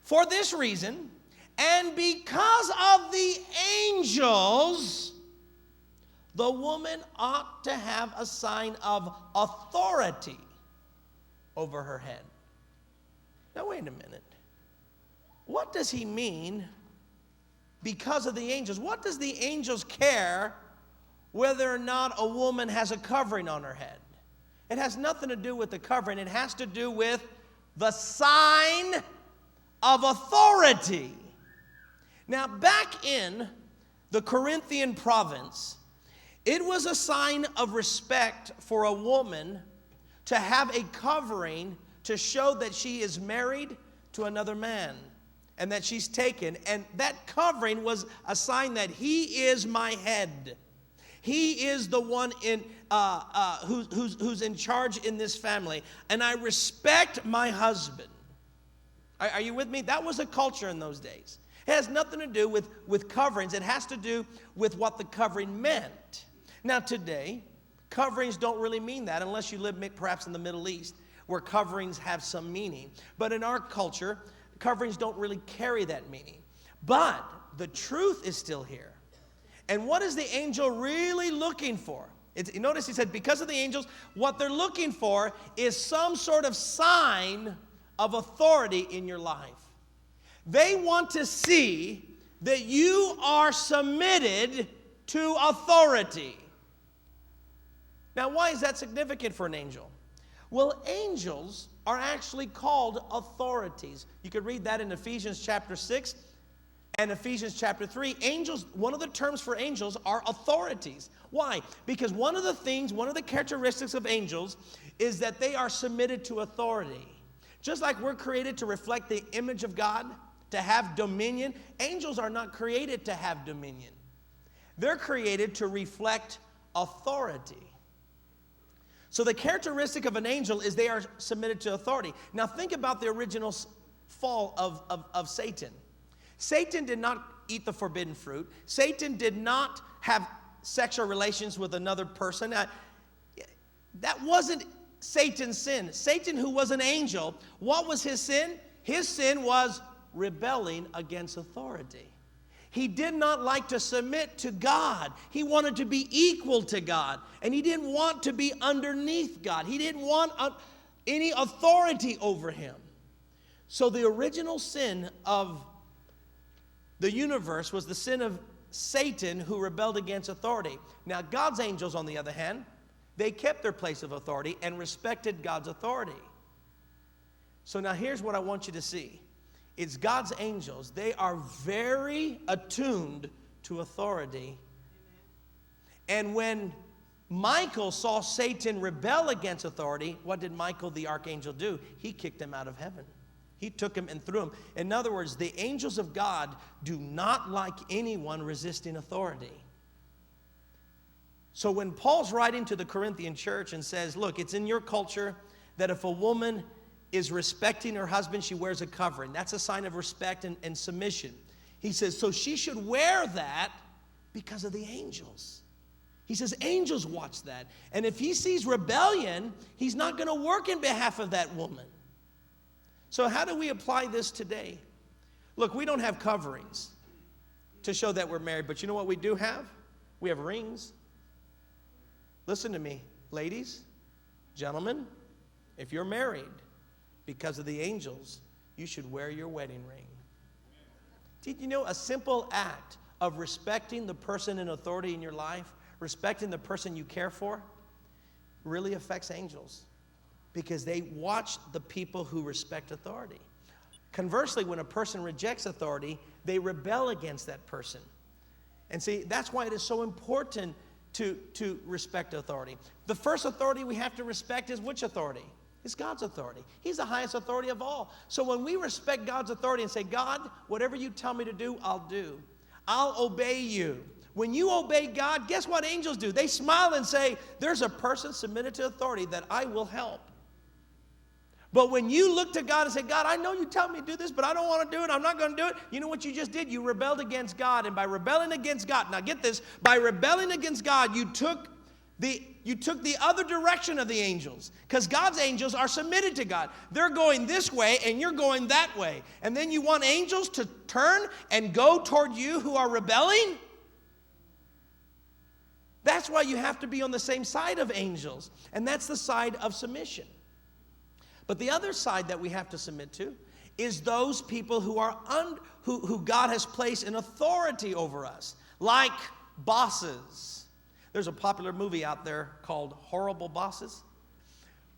For this reason, and because of the angels, the woman ought to have a sign of authority over her head. Now, wait a minute. What does he mean because of the angels? What does the angels care whether or not a woman has a covering on her head? It has nothing to do with the covering. It has to do with the sign of authority. Now, back in the Corinthian province, it was a sign of respect for a woman to have a covering to show that she is married to another man and that she's taken. And that covering was a sign that he is my head. He is the one who's in charge in this family. And I respect my husband. Are you with me? That was a culture in those days. It has nothing to do with coverings. It has to do with what the covering meant. Now today, coverings don't really mean that unless you live perhaps in the Middle East where coverings have some meaning. But in our culture, coverings don't really carry that meaning. But the truth is still here. And what is the angel really looking for? Notice he said, because of the angels, what they're looking for is some sort of sign of authority in your life. They want to see that you are submitted to authority. Now, why is that significant for an angel? Well, angels are actually called authorities. You could read that in Ephesians chapter 6 and Ephesians chapter 3. Angels, one of the terms for angels are authorities. Why? Because one of the characteristics of angels is that they are submitted to authority. Just like we're created to reflect the image of God, to have dominion, angels are not created to have dominion. They're created to reflect authority. So the characteristic of an angel is they are submitted to authority. Now think about the original fall of Satan. Satan did not eat the forbidden fruit. Satan did not have sexual relations with another person. That wasn't Satan's sin. Satan, who was an angel, what was his sin? His sin was rebelling against authority. He did not like to submit to God. He wanted to be equal to God. And he didn't want to be underneath God. He didn't want any authority over him. So the original sin of the universe was the sin of Satan, who rebelled against authority. Now, God's angels, on the other hand, they kept their place of authority and respected God's authority. So now here's what I want you to see. It's God's angels. They are very attuned to authority. And when Michael saw Satan rebel against authority, what did Michael the archangel do? He kicked him out of heaven. He took him and threw him. In other words, the angels of God do not like anyone resisting authority. So when Paul's writing to the Corinthian church and says, look, it's in your culture that if a woman is respecting her husband, she wears a covering. That's a sign of respect and submission. He says, so she should wear that because of the angels. He says, angels watch that. And if he sees rebellion, he's not going to work in behalf of that woman. So how do we apply this today? Look, we don't have coverings to show that we're married, but you know what we do have? We have rings. Listen to me, ladies, gentlemen, if you're married, because of the angels, you should wear your wedding ring. Did you know a simple act of respecting the person in authority in your life, respecting the person you care for, really affects angels? Because they watch the people who respect authority. Conversely, when a person rejects authority, they rebel against that person. And see, that's why it is so important to respect authority. The first authority we have to respect is which authority? It's God's authority. He's the highest authority of all. So when we respect God's authority and say, God, whatever you tell me to do, I'll do. I'll obey you. When you obey God, guess what angels do? They smile and say, there's a person submitted to authority that I will help. But when you look to God and say, God, I know you tell me to do this, but I don't want to do it. I'm not going to do it. You know what you just did? You rebelled against God. And by rebelling against God, now get this, by rebelling against God, you took You took the other direction of the angels, because God's angels are submitted to God. They're going this way and you're going that way. And then you want angels to turn and go toward you who are rebelling? That's why you have to be on the same side of angels. And that's the side of submission. But the other side that we have to submit to is those people who are who God has placed in authority over us, like bosses. There's a popular movie out there called Horrible Bosses.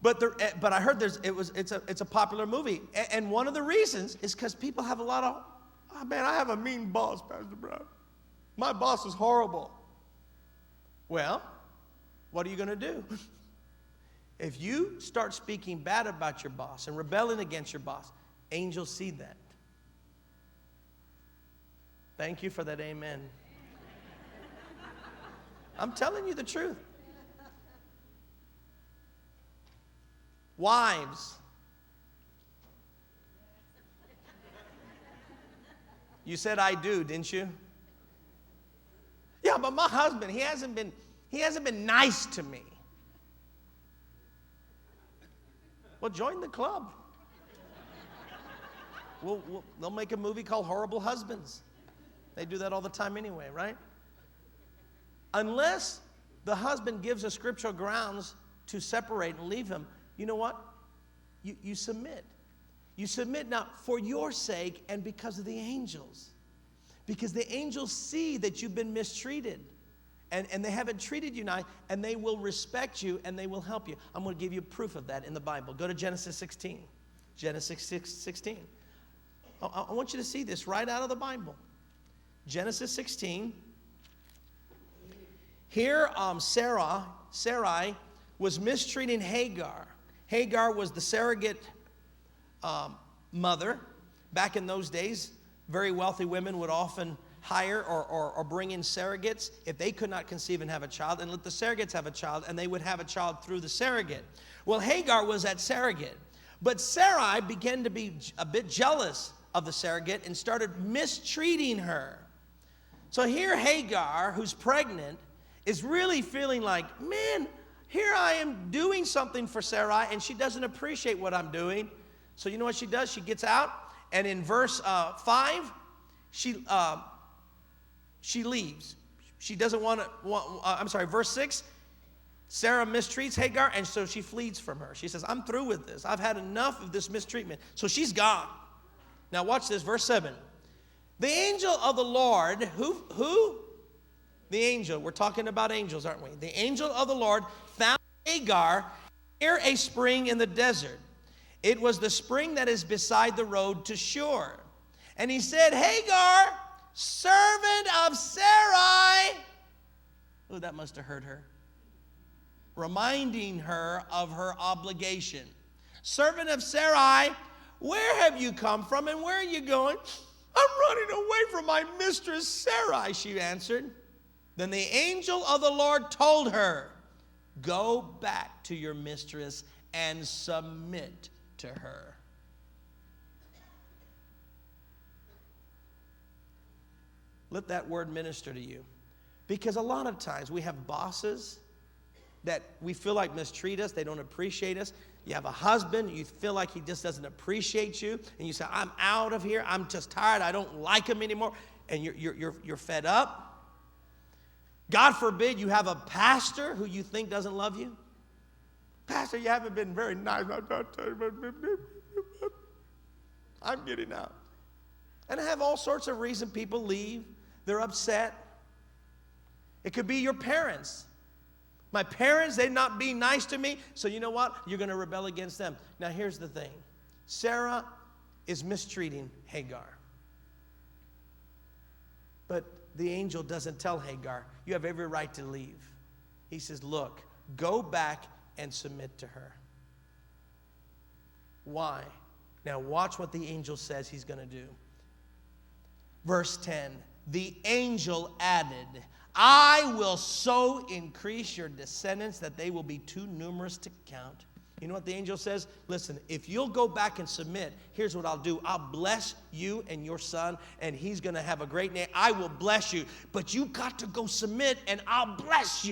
But I heard it's a popular movie. And one of the reasons is because people have a lot of, oh man, I have a mean boss, Pastor Pratt. My boss is horrible. Well, what are you going to do? If you start speaking bad about your boss and rebelling against your boss, angels see that. Thank you for that amen. I'm telling you the truth. Wives, you said I do, didn't you? Yeah, but my husband, he hasn't been nice to me. Well, join the club. They'll make a movie called Horrible Husbands. They do that all the time anyway, right? Unless the husband gives us scriptural grounds to separate and leave him, you know what? You submit. You submit now for your sake and because of the angels. Because the angels see that you've been mistreated. And they haven't treated you nice, and they will respect you and they will help you. I'm going to give you proof of that in the Bible. Go to Genesis 16. Genesis 16. I want you to see this right out of the Bible. Genesis 16. Here, Sarai was mistreating Hagar. Hagar was the surrogate mother. Back in those days, very wealthy women would often hire or bring in surrogates if they could not conceive and have a child, and let the surrogates have a child, and they would have a child through the surrogate. Well, Hagar was that surrogate. But Sarai began to be a bit jealous of the surrogate and started mistreating her. So here Hagar, who's pregnant, is really feeling like, man, here I am doing something for Sarai, and she doesn't appreciate what I'm doing. So you know what she does? She gets out, and in verse 5, she leaves. She doesn't verse 6, Sarah mistreats Hagar, and so she flees from her. She says, I'm through with this. I've had enough of this mistreatment. So she's gone. Now watch this, verse 7. The angel of the Lord, who? The angel. We're talking about angels, aren't we? The angel of the Lord found Hagar near a spring in the desert. It was the spring that is beside the road to Shur. And he said, Hagar, servant of Sarai. Oh, that must have hurt her. Reminding her of her obligation. Servant of Sarai, where have you come from and where are you going? I'm running away from my mistress Sarai, she answered. Then the angel of the Lord told her, go back to your mistress and submit to her. Let that word minister to you. Because a lot of times we have bosses that we feel like mistreat us. They don't appreciate us. You have a husband, you feel like he just doesn't appreciate you. And you say, I'm out of here. I'm just tired. I don't like him anymore. And you're fed up. God forbid you have a pastor who you think doesn't love you. Pastor, you haven't been very nice. I'm getting out. And I have all sorts of reasons people leave. They're upset. It could be your parents. My parents, they're not being nice to me. So you know what? You're going to rebel against them. Now here's the thing. Sarah is mistreating Hagar. But the angel doesn't tell Hagar, you have every right to leave. He says, look, go back and submit to her. Why? Now watch what the angel says he's going to do. Verse 10, the angel added, I will so increase your descendants that they will be too numerous to count. You know what the angel says? Listen, if you'll go back and submit, here's what I'll do. I'll bless you and your son, and he's going to have a great name. I will bless you, but you got to go submit, and I'll bless you.